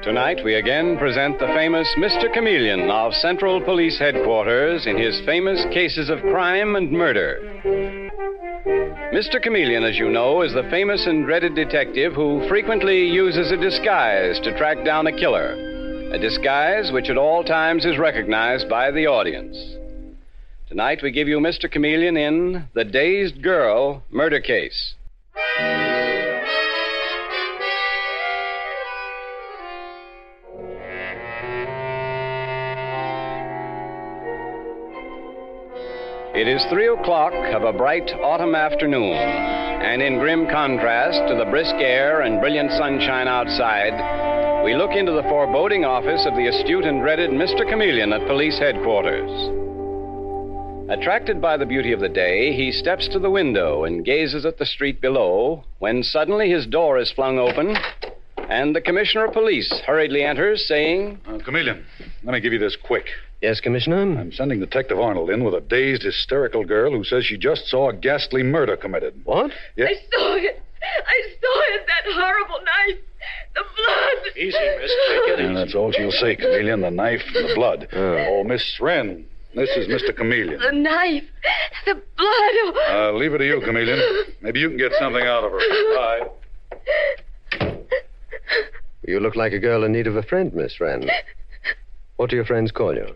Tonight, we again present the famous Mr. Chameleon of Central Police Headquarters in his famous cases of crime and murder. Mr. Chameleon, as you know, is the famous and dreaded detective who frequently uses a disguise to track down a killer, a disguise which at all times is recognized by the audience. Tonight, we give you Mr. Chameleon in The Dazed Girl Murder Case. It is 3 o'clock of a bright autumn afternoon, and in grim contrast to the brisk air and brilliant sunshine outside, we look into the foreboding office of the astute and dreaded Mr. Chameleon at police headquarters. Attracted by the beauty of the day, he steps to the window and gazes at the street below, when suddenly his door is flung open, and the Commissioner of Police hurriedly enters, saying... Chameleon, let me give you this quick. Yes, Commissioner? I'm sending Detective Arnold in with a dazed, hysterical girl who says she just saw a ghastly murder committed. What? Yeah. I saw it. That horrible knife. The blood. Easy, miss. Take it And that's all she'll say, Chameleon, the knife and the blood. Oh, Miss Wren, this is Mr. Chameleon. The knife. The blood. I'll leave it to you, Chameleon. Maybe you can get something out of her. Bye. You look like a girl in need of a friend, Miss Wren. What do your friends call you?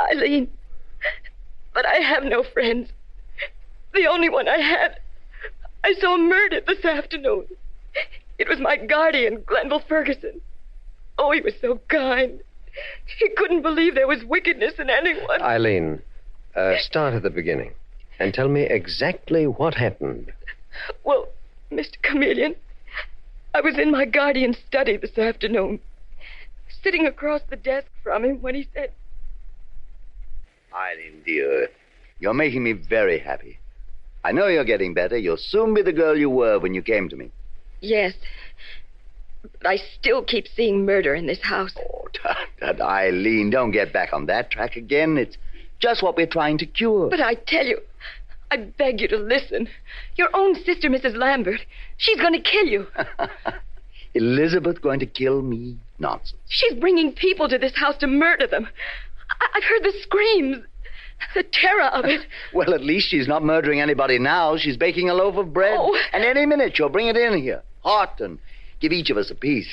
Eileen. But I have no friends. The only one I had. I saw murdered this afternoon. It was my guardian, Glenville Ferguson. Oh, he was so kind. He couldn't believe there was wickedness in anyone. Eileen, start at the beginning and tell me exactly what happened. Well, Mr. Chameleon, I was in my guardian's study this afternoon, sitting across the desk from him when he said... Eileen, dear, you're making me very happy. I know you're getting better. You'll soon be the girl you were when you came to me. Yes, but I still keep seeing murder in this house. Oh, Eileen, don't get back on that track again. It's just what we're trying to cure. But I tell you, I beg you to listen. Your own sister, Mrs. Lambert, she's going to kill you. Elizabeth going to kill me? Nonsense. She's bringing people to this house to murder them. I've heard the screams, the terror of it. Well, at least she's not murdering anybody now. She's baking a loaf of bread. Oh. And any minute she'll bring it in here, hot, and give each of us a piece.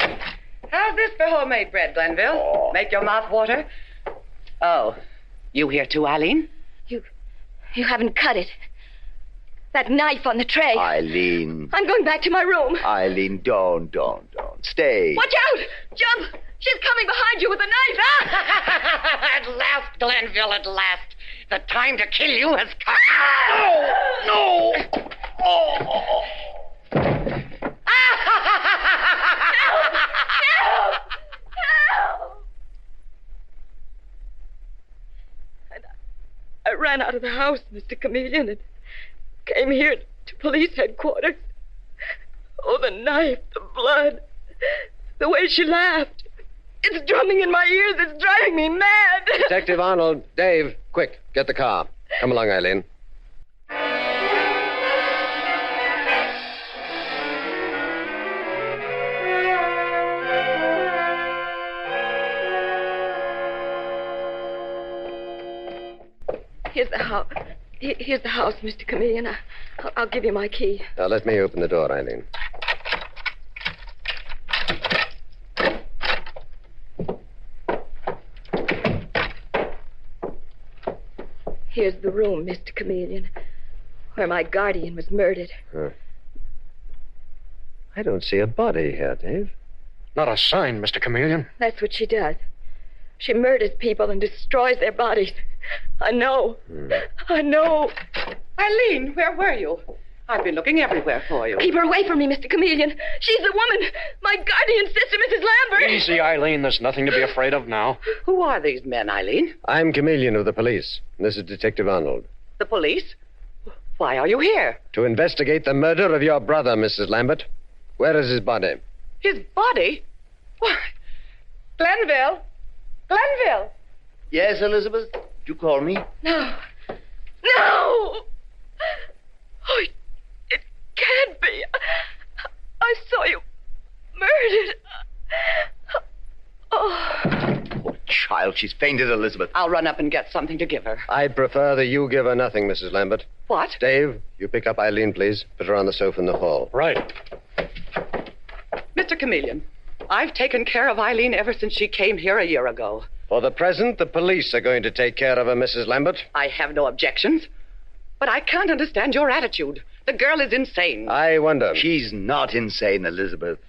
How's this for homemade bread, Glenville? Oh. Make your mouth water? Oh, you here too, Eileen? You haven't cut it. That knife on the tray. Eileen. I'm going back to my room. Eileen, don't. Stay. Watch out! Jump! She's coming behind you with a knife. Ah! At last, Glenville, at last. The time to kill you has come. No! Oh! Help! And I ran out of the house, Mr. Chameleon, and came here to police headquarters. Oh, the knife, the blood, the way she laughed. It's drumming in my ears. It's driving me mad. Detective Arnold, Dave, quick, get the car. Come along, Eileen. Here's the house. Here's the house, Mr. Chameleon. I'll give you my key. Now, let me open the door, Eileen. Here's the room, Mr. Chameleon, where my guardian was murdered. I don't see a body here, Dave. Not a sign, Mr. Chameleon. That's what she does. She murders people and destroys their bodies. I know. I know. Eileen, where were you? I've been looking everywhere for you. Keep her away from me, Mr. Chameleon. She's the woman. My guardian sister, Mrs. Lambert. Easy, Eileen. There's nothing to be afraid of now. Who are these men, Eileen? I'm Chameleon of the police. This is Detective Arnold. The police? Why are you here? To investigate the murder of your brother, Mrs. Lambert. Where is his body? His body? Why, Glenville? Glenville? Yes, Elizabeth? Did you call me? No. No! Oh, it can't be. I saw you murdered. Oh. Poor child, she's fainted, Elizabeth. I'll run up and get something to give her. I'd prefer that you give her nothing, Mrs. Lambert. What? Dave, you pick up Eileen, please. Put her on the sofa in the hall. Right. Mr. Chameleon, I've taken care of Eileen ever since she came here a year ago. For the present, the police are going to take care of her, Mrs. Lambert. I have no objections. But I can't understand your attitude. The girl is insane. I wonder. She's not insane, Elizabeth.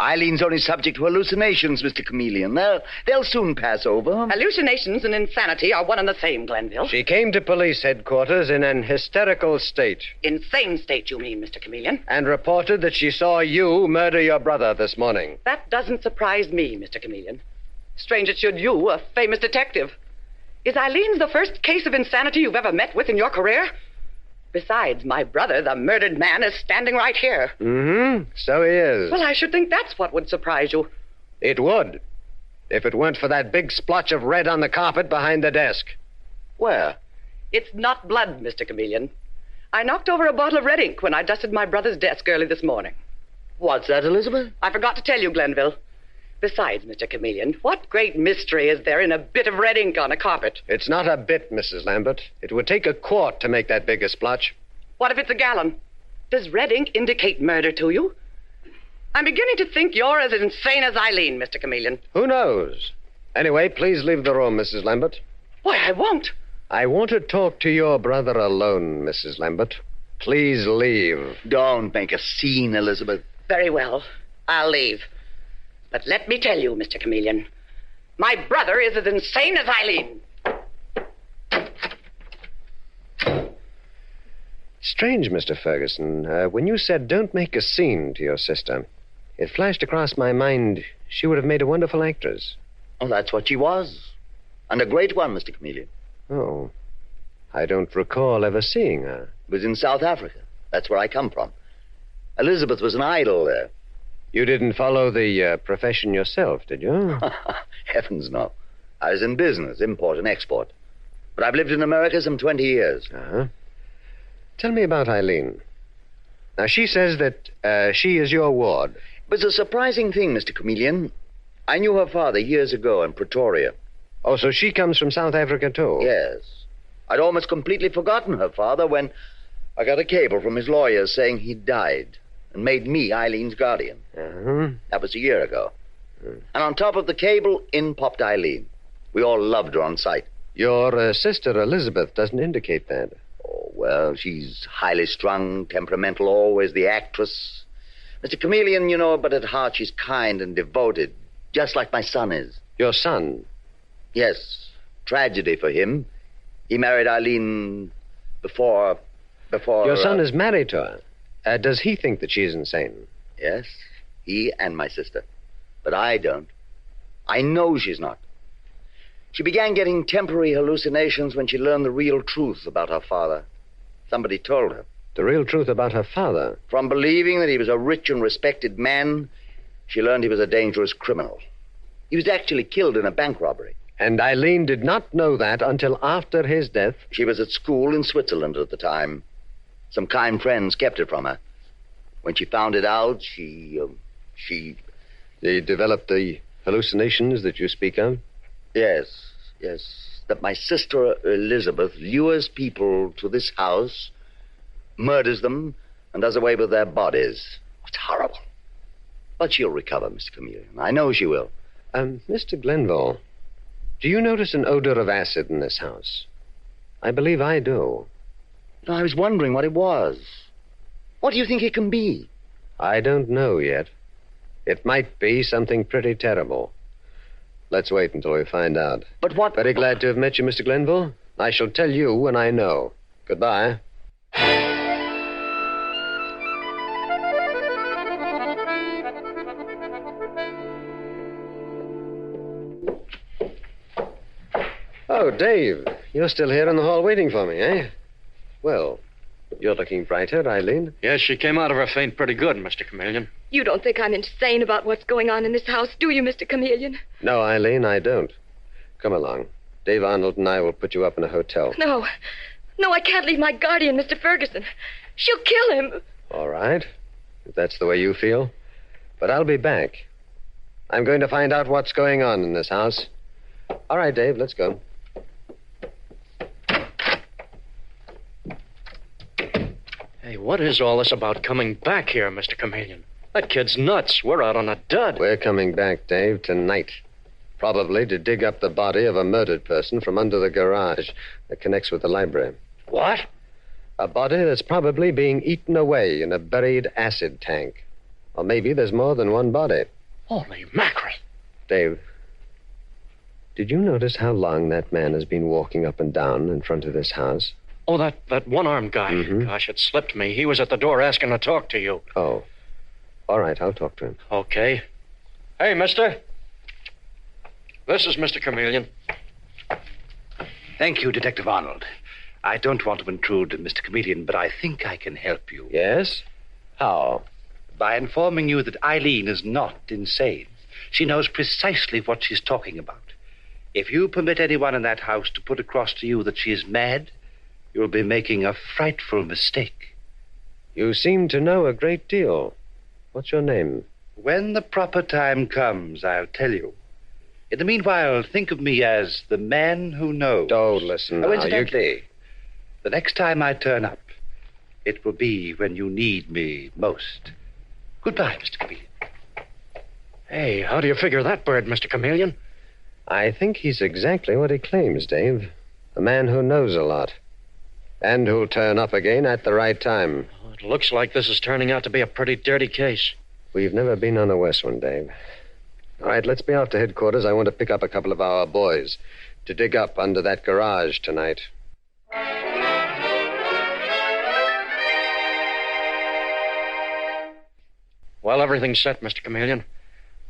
Eileen's only subject to hallucinations, Mr. Chameleon. They'll soon pass over. Hallucinations and insanity are one and the same, Glenville. She came to police headquarters in an hysterical state Insane state, you mean, Mr. Chameleon? and reported that she saw you murder your brother this morning. That doesn't surprise me, Mr. Chameleon. Strange it should you, a famous detective. Is Eileen's the first case of insanity you've ever met with in your career? Besides, my brother, the murdered man, is standing right here. Mm-hmm. So he is. Well, I should think that's what would surprise you. It would, if it weren't for that big splotch of red on the carpet behind the desk. Where? It's not blood, Mr. Chameleon. I knocked over a bottle of red ink when I dusted my brother's desk early this morning. What's that, Elizabeth? I forgot to tell you, Glenville. Besides, Mr. Chameleon, what great mystery is there in a bit of red ink on a carpet? It's not a bit, Mrs. Lambert. It would take a quart to make that big a splotch. What if it's a gallon? Does red ink indicate murder to you? I'm beginning to think you're as insane as Eileen, Mr. Chameleon. Who knows? Anyway, please leave the room, Mrs. Lambert. Why, I won't. I want to talk to your brother alone, Mrs. Lambert. Please leave. Don't make a scene, Elizabeth. Very well. I'll leave. But let me tell you, Mr. Chameleon, my brother is as insane as Eileen. Strange, Mr. Ferguson. When you said don't make a scene to your sister, it flashed across my mind she would have made a wonderful actress. Oh, that's what she was. And a great one, Mr. Chameleon. Oh, I don't recall ever seeing her. It was in South Africa. That's where I come from. Elizabeth was an idol there. You didn't follow the profession yourself, did you? Heavens, no. I was in business, import and export. But I've lived in America some 20 years. Uh-huh. Tell me about Eileen. Now, she says that she is your ward. It was a surprising thing, Mr. Chameleon. I knew her father years ago in Pretoria. Oh, so she comes from South Africa, too? Yes. I'd almost completely forgotten her father when I got a cable from his lawyers saying he'd died and made me Eileen's guardian. Uh-huh. That was a year ago. And on top of the cable, in popped Eileen. We all loved her on sight. Your sister Elizabeth doesn't indicate that. Oh, well, she's highly strung, temperamental, always the actress. Mr. Chameleon, you know, but at heart she's kind and devoted, just like my son is. Your son? Yes. Tragedy for him. He married Eileen before... Your son is married to her. Does he think that she's insane? Yes, he and my sister. But I don't. I know she's not. She began getting temporary hallucinations when she learned the real truth about her father. Somebody told her. The real truth about her father? From believing that he was a rich and respected man, she learned he was a dangerous criminal. He was actually killed in a bank robbery. And Eileen did not know that until after his death? She was at school in Switzerland at the time. Some kind friends kept it from her. When she found it out, she... They developed the hallucinations that you speak of? Yes. That my sister Elizabeth lures people to this house, murders them, and does away with their bodies. It's horrible. But she'll recover, Mr. Chameleon. I know she will. Mr. Glenville, do you notice an odor of acid in this house? I believe I do. I was wondering what it was. What do you think it can be? I don't know yet. It might be something pretty terrible. Let's wait until we find out. But what... Very glad to have met you, Mr. Glenville. I shall tell you when I know. Goodbye. Oh, Dave, you're still here in the hall waiting for me, eh? Well, You're looking brighter, Eileen. Yes, she came out of her faint pretty good, Mr. Chameleon. You don't think I'm insane about what's going on in this house, do you, Mr. Chameleon? No, Eileen, I don't. Come along. Dave Arnold and I will put you up in a hotel. No. No, I can't leave my guardian, Mr. Ferguson. She'll kill him. All right, if that's the way you feel. But I'll be back. I'm going to find out what's going on in this house. All right, Dave, let's go. Hey, what is all this about coming back here, Mr. Chameleon? That kid's nuts. We're out on a dud. We're coming back, Dave, tonight. Probably to dig up the body of a murdered person from under the garage that connects with the library. What? A body that's probably being eaten away in a buried acid tank. Or maybe there's more than one body. Holy mackerel. Dave, did you notice how long that man has been walking up and down in front of this house? Oh, that one-armed guy. Mm-hmm. Gosh, it slipped me. He was at the door asking to talk to you. Oh. All right, I'll talk to him. Okay. Hey, mister. This is Mr. Chameleon. Thank you, Detective Arnold. I don't want to intrude, Mr. Chameleon, but I think I can help you. Yes? How? By informing you that Eileen is not insane. She knows precisely what she's talking about. If you permit anyone in that house to put across to you that she is mad, you'll be making a frightful mistake. You seem to know a great deal. What's your name? When the proper time comes, I'll tell you. In the meanwhile, think of me as the man who knows. Oh, listen now. Incidentally, the next time I turn up, it will be when you need me most. Goodbye, Mr. Chameleon. Hey, how do you figure that bird, Mr. Chameleon? I think he's exactly what he claims, Dave. A man who knows a lot. And who'll turn up again at the right time. Oh, it looks like this is turning out to be a pretty dirty case. We've never been on the West one, Dave. All right, let's be off to headquarters. I want to pick up a couple of our boys to dig up under that garage tonight. Well, everything's set, Mr. Chameleon.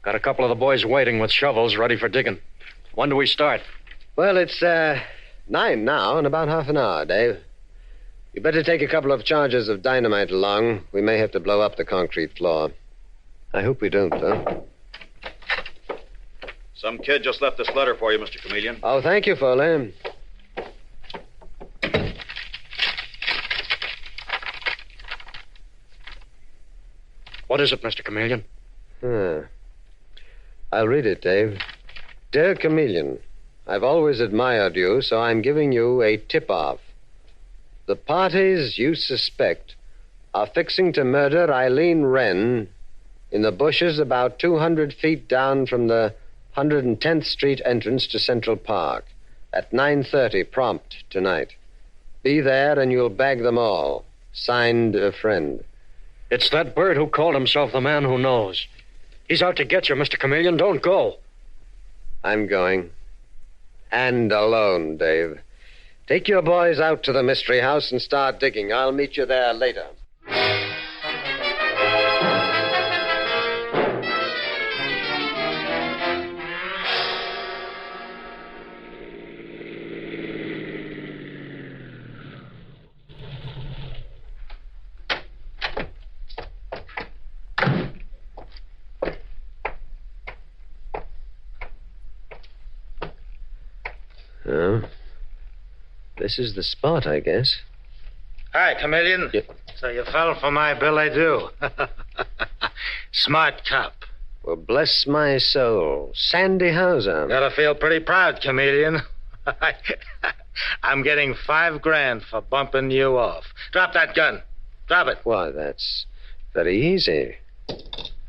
Got a couple of the boys waiting with shovels ready for digging. When do we start? Well, it's 9 now, in about half an hour, Dave. You better take a couple of charges of dynamite along. We may have to blow up the concrete floor. I hope we don't, though. Some kid just left this letter for you, Mr. Chameleon. Oh, thank you, Foley. What is it, Mr. Chameleon? I'll read it, Dave. Dear Chameleon, I've always admired you, so I'm giving you a tip-off. The parties you suspect are fixing to murder Eileen Wren in the bushes about 200 feet down from the 110th Street entrance to Central Park at 9:30 prompt tonight. Be there and you'll bag them all. Signed, a friend. It's that bird who called himself the man who knows. He's out to get you, Mr. Chameleon. Don't go. I'm going. And alone, Dave. Take your boys out to the mystery house and start digging. I'll meet you there later. This is the spot, I guess. Hi, Chameleon. Yeah. So you fell for my billet doux. Smart cop. Well, bless my soul. Sandy Hauser. Gotta feel pretty proud, Chameleon. I'm getting $5,000 for bumping you off. Drop that gun. Drop it. Why, that's very easy.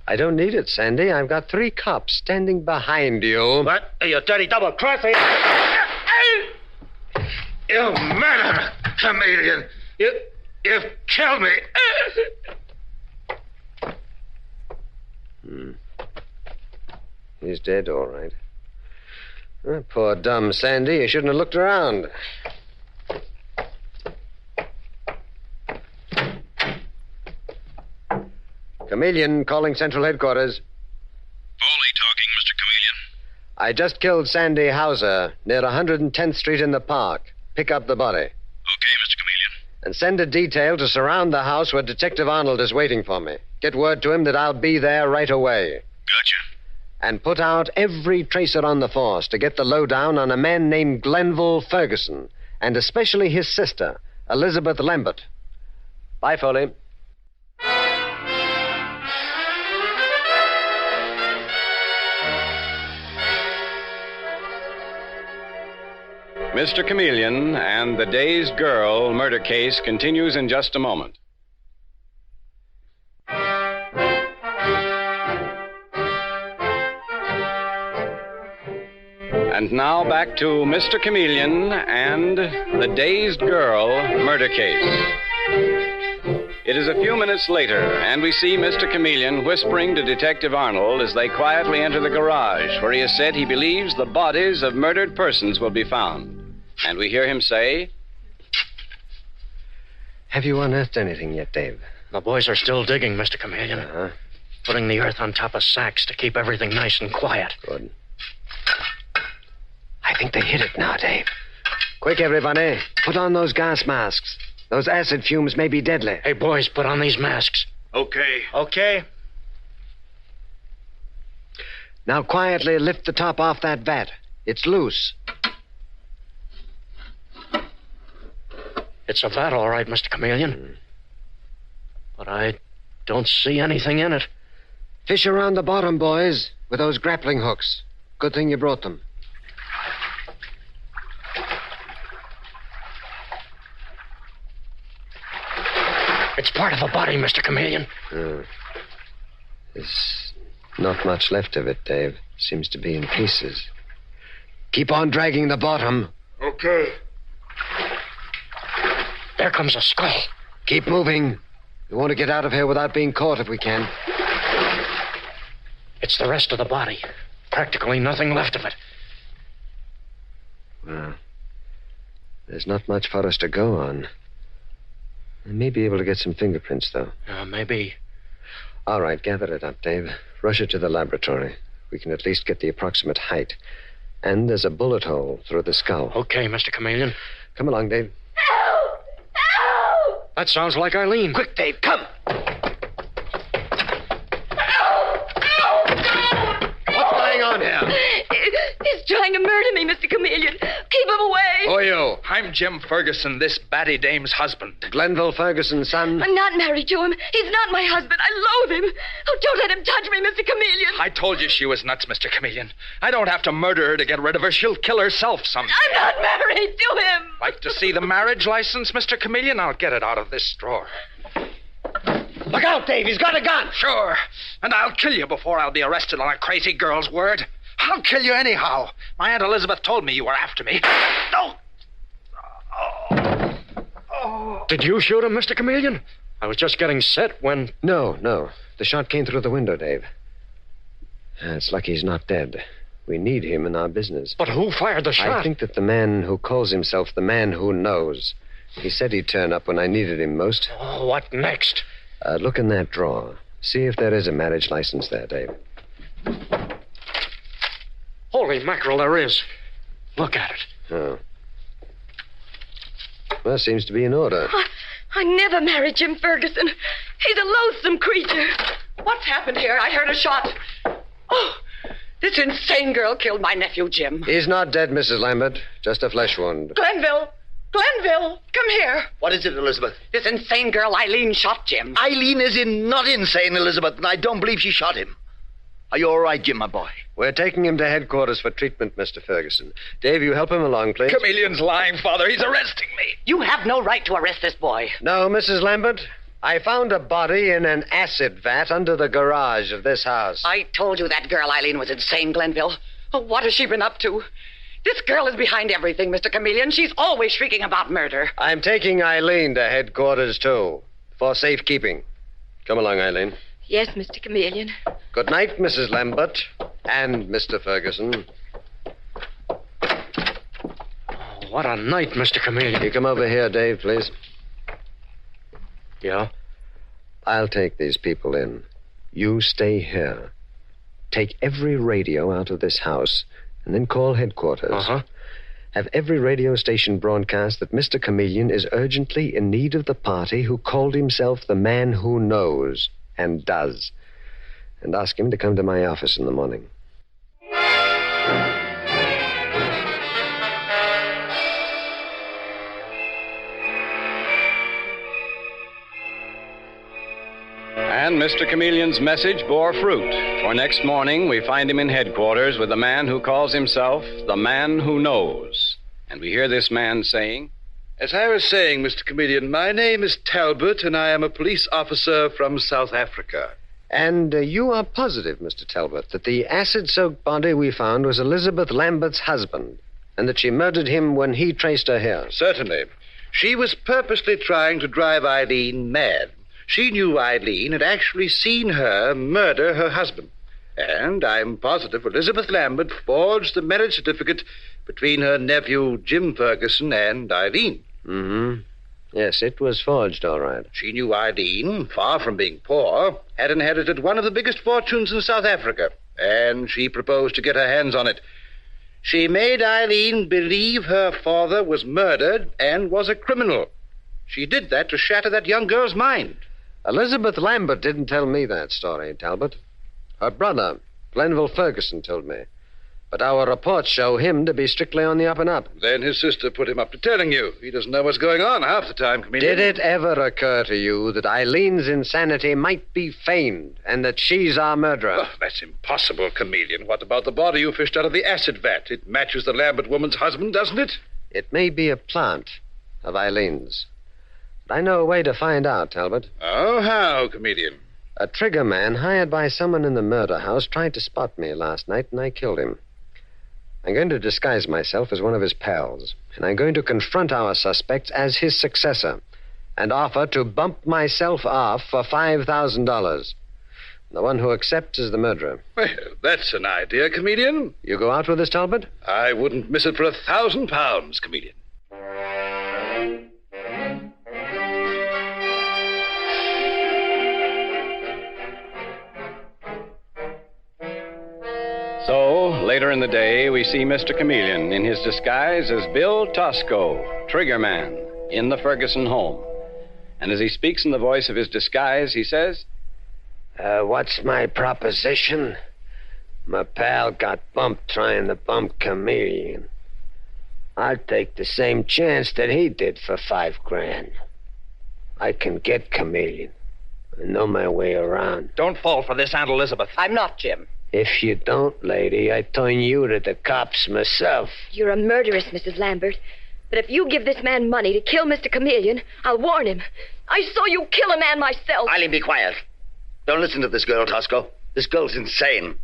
I don't need it, Sandy. I've got 3 cops standing behind you. What? You dirty double-crosser. You murderer, Chameleon. You've killed me. He's dead, all right. Oh, poor dumb Sandy. You shouldn't have looked around. Chameleon calling Central Headquarters. Foley talking, Mr. Chameleon. I just killed Sandy Hauser near 110th Street in the park. Pick up the body. Okay, Mr. Chameleon. And send a detail to surround the house where Detective Arnold is waiting for me. Get word to him that I'll be there right away. Gotcha. And put out every tracer on the force to get the lowdown on a man named Glenville Ferguson, and especially his sister, Elizabeth Lambert. Bye, Foley. Mr. Chameleon and the Dazed Girl murder case continues in just a moment. And now back to Mr. Chameleon and the Dazed Girl murder case. It is a few minutes later, and we see Mr. Chameleon whispering to Detective Arnold as they quietly enter the garage, where he has said he believes the bodies of murdered persons will be found. And we hear him say, Have you unearthed anything yet, Dave? The boys are still digging, Mr. Chameleon. Uh-huh. Putting the earth on top of sacks to keep everything nice and quiet. Good. I think they hit it now, Dave. Quick, everybody. Put on those gas masks. Those acid fumes may be deadly. Hey, boys, put on these masks. Okay. Okay. Now quietly lift the top off that vat. It's loose. It's a vat, all right, Mr. Chameleon. But I don't see anything in it. Fish around the bottom, boys, with those grappling hooks. Good thing you brought them. It's part of a body, Mr. Chameleon. There's not much left of it, Dave. Seems to be in pieces. Keep on dragging the bottom. Okay. There comes a skull. Keep moving. We want to get out of here without being caught if we can. It's the rest of the body. Practically nothing left of it. Well, there's not much for us to go on. I may be able to get some fingerprints, though. Maybe. All right, gather it up, Dave. Rush it to the laboratory. We can at least get the approximate height. And there's a bullet hole through the skull. Okay, Mr. Chameleon. Come along, Dave. Help! Help! That sounds like Eileen. Quick, Dave, come! What's going on here? He's trying to murder me, Mr. Chameleon. Keep him away. Who are you? I'm Jim Ferguson, this batty dame's husband. Glenville Ferguson's son? I'm not married to him. He's not my husband. I loathe him. Oh, don't let him touch me, Mr. Chameleon. I told you she was nuts, Mr. Chameleon. I don't have to murder her to get rid of her. She'll kill herself someday. I'm not married to him. Like to see the marriage license, Mr. Chameleon? I'll get it out of this drawer. Look out, Dave. He's got a gun. Sure. And I'll kill you before I'll be arrested on a crazy girl's word. I'll kill you anyhow. My Aunt Elizabeth told me you were after me. No! Did you shoot him, Mr. Chameleon? I was just getting set when... No. The shot came through the window, Dave. It's lucky he's not dead. We need him in our business. But who fired the shot? I think that the man who calls himself the man who knows. He said he'd turn up when I needed him most. Oh, what next? Look in that drawer. See if there is a marriage license there, Dave. Holy mackerel, there is. Look at it. Oh. Well, seems to be in order. I never married Jim Ferguson. He's a loathsome creature. What's happened here? I heard a shot. Oh, this insane girl killed my nephew, Jim. He's not dead, Mrs. Lambert. Just a flesh wound. Glenville, come here. What is it, Elizabeth? This insane girl, Eileen, shot Jim. Eileen is not insane, Elizabeth, and I don't believe she shot him. Are you all right, Jim, my boy? We're taking him to headquarters for treatment, Mr. Ferguson. Dave, you help him along, please. Chameleon's lying, Father. He's arresting me. You have no right to arrest this boy. No, Mrs. Lambert. I found a body in an acid vat under the garage of this house. I told you that girl, Eileen, was insane, Glenville. Oh, what has she been up to? This girl is behind everything, Mr. Chameleon. She's always shrieking about murder. I'm taking Eileen to headquarters, too, for safekeeping. Come along, Eileen. Yes, Mr. Chameleon. Good night, Mrs. Lambert and Mr. Ferguson. Oh, what a night, Mr. Chameleon. You come over here, Dave, please. Yeah? I'll take these people in. You stay here. Take every radio out of this house, and then call headquarters. Uh-huh. have every radio station broadcast that Mr. Chameleon is urgently in need of the party who called himself the man who knows and does. And ask him to come to my office in the morning. And Mr. Chameleon's message bore fruit, for next morning we find him in headquarters with the man who calls himself the man who knows. And we hear this man saying, As I was saying, Mr. Chameleon, my name is Talbot, and I am a police officer from South Africa. And you are positive, Mr. Talbot, that the acid-soaked body we found was Elizabeth Lambert's husband, and that she murdered him when he traced her here? Certainly. She was purposely trying to drive Eileen mad. She knew Eileen had actually seen her murder her husband. And I'm positive Elizabeth Lambert forged the marriage certificate between her nephew, Jim Ferguson, and Eileen. Mm-hmm. Yes, it was forged, all right. She knew Eileen, far from being poor, had inherited one of the biggest fortunes in South Africa, and she proposed to get her hands on it. She made Eileen believe her father was murdered and was a criminal. She did that to shatter that young girl's mind. Elizabeth Lambert didn't tell me that story, Talbot. Her brother, Glenville Ferguson, told me. But our reports show him to be strictly on the up and up. Then his sister put him up to telling you. He doesn't know what's going on half the time, Chameleon. Did it ever occur to you that Eileen's insanity might be feigned and that she's our murderer? Oh, that's impossible, Chameleon. What about the body you fished out of the acid vat? It matches the Lambert woman's husband, doesn't it? It may be a plant of Eileen's. But I know a way to find out, Talbot. Oh, how, Chameleon? A trigger man hired by someone in the murder house tried to spot me last night, and I killed him. I'm going to disguise myself as one of his pals, and I'm going to confront our suspects as his successor and offer to bump myself off for $5,000. The one who accepts is the murderer. Well, that's an idea, Chameleon. You go out with us, Talbot? I wouldn't miss it for £1,000, Chameleon. So, later in the day, we see Mr. Chameleon in his disguise as Bill Tosco, Triggerman, in the Ferguson home. And as he speaks in the voice of his disguise, he says, What's my proposition? My pal got bumped trying to bump Chameleon. I'll take the same chance that he did for $5,000. I can get Chameleon. I know my way around. Don't fall for this, Aunt Elizabeth. I'm not, Jim. If you don't, lady, I turn you to the cops myself. You're a murderess, Mrs. Lambert. But if you give this man money to kill Mr. Chameleon, I'll warn him. I saw you kill a man myself. Eileen, be quiet. Don't listen to this girl, Tosco. This girl's insane.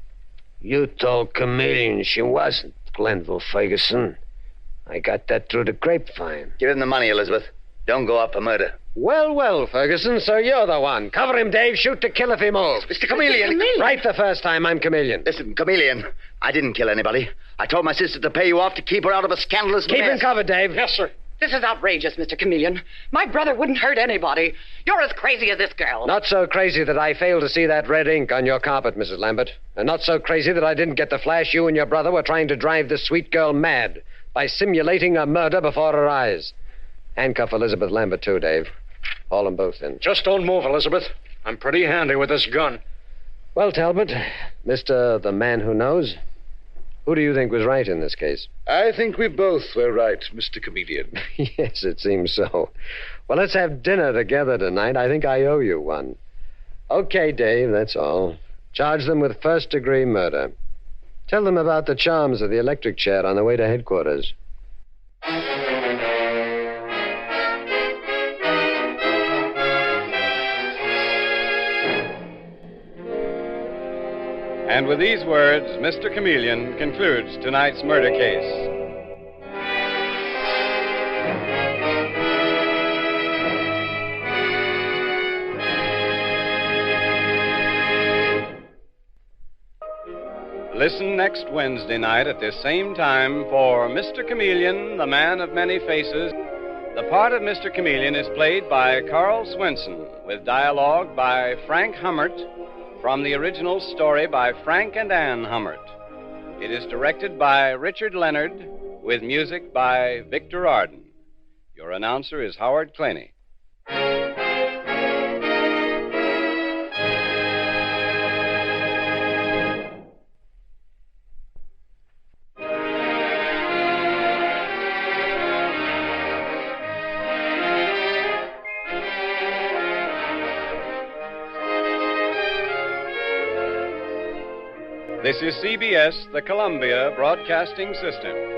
You told Chameleon she wasn't, Glenville Ferguson. I got that through the grapevine. Give him the money, Elizabeth. Don't go up for murder. Well, Ferguson, so you're the one. Cover him, Dave. Shoot to kill if he moves. Mr. Chameleon. Right the first time, I'm Chameleon. Listen, Chameleon, I didn't kill anybody. I told my sister to pay you off to keep her out of a scandalous mess. Keep him covered, Dave. Yes, sir. This is outrageous, Mr. Chameleon. My brother wouldn't hurt anybody. You're as crazy as this girl. Not so crazy that I failed to see that red ink on your carpet, Mrs. Lambert. And not so crazy that I didn't get the flash you and your brother were trying to drive this sweet girl mad by simulating a murder before her eyes. Handcuff Elizabeth Lambert, too, Dave. Haul them both in. Just don't move, Elizabeth. I'm pretty handy with this gun. Well, Talbot, Mr. the Man Who Knows, who do you think was right in this case? I think we both were right, Mr. Chameleon. Yes, it seems so. Well, let's have dinner together tonight. I think I owe you one. Okay, Dave, that's all. Charge them with first-degree murder. Tell them about the charms of the electric chair on the way to headquarters. And with these words, Mr. Chameleon concludes tonight's murder case. Listen next Wednesday night at this same time for Mr. Chameleon, the Man of Many Faces. The part of Mr. Chameleon is played by Carl Swenson, with dialogue by Frank Hummert, from the original story by Frank and Ann Hummert. It is directed by Richard Leonard, with music by Victor Arden. Your announcer is Howard Claney. This is CBS, the Columbia Broadcasting System.